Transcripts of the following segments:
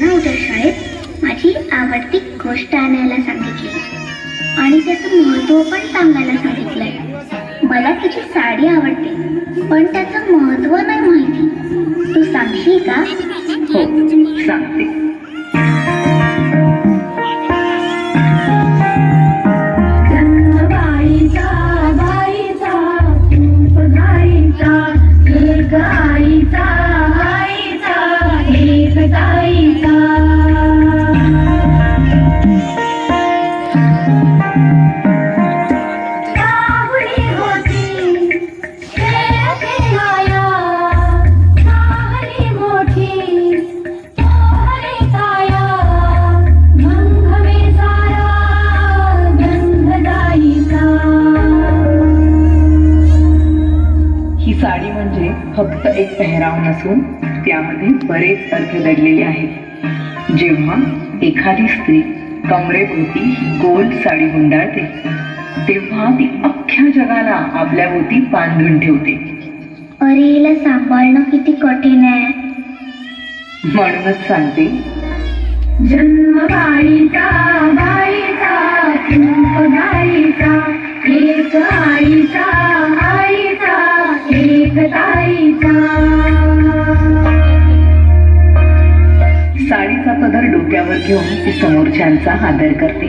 मुलांना उद्या शाळेत माझी आवडती गोष्ट आणायला सांगितली आणि त्याचं महत्व पण सांगायला सांगितलंय. मला तिची साडी आवडते पण त्याचं महत्व नाही माहिती. तू सांगशील का? हो, सांगते. साडी म्हणजे फक्त एक पेहराव नसून त्यामध्ये बरेच अर्थ दडलेले आहेत. जेव्हा एखादी स्त्री कमरेभोवती गोल साडी गुंडाळते तेव्हा ती अख्ख्या जगाला आपल्या भोवती बांधून ठेवते. अरे हिला सांभाळणं किती कठीण आहे. म्हणूनच सांगते, जन्म गाईचा गाईचा रूप गाईचा, एक आईचा आईचा एक ताईचा. साडीचा पदर डोक्यावर घेऊन ती समोरच्यांचा आदर करते.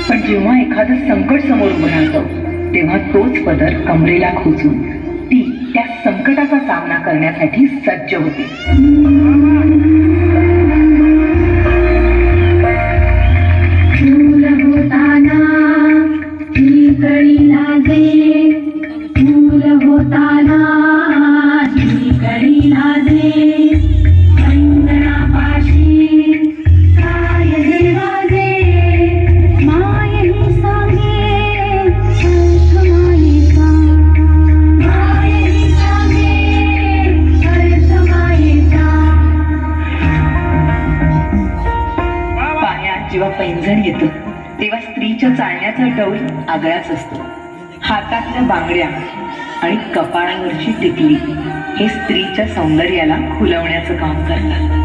पण जेव्हा एखादं संकट समोर उभं राहतं तेव्हा तोच पदर कमरेला खोचून ती त्या संकटाचा सामना करण्यासाठी सज्ज होते. फूल होताना ही कळी लाजे, फूल होताना ही कळी लाजे. अंगणापाशी काय देवाजे, मायही सांगे अर्थ मायेचा, मायही सांगे अर्थ मायेचा. पायात जेव्हा पैंजण येतं तेव्हा स्त्रीच्या चालण्याचा डौल आगळाच असतो. हातातल्या बांगड्या आणि कपाळावरची टिकली हे स्त्रीच्या सौंदर्याला खुलवण्याचं काम करतात.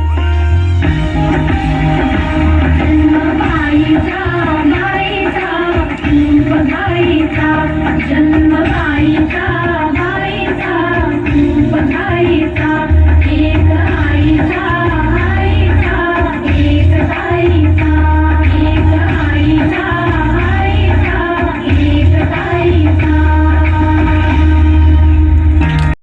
जन्म गाईचा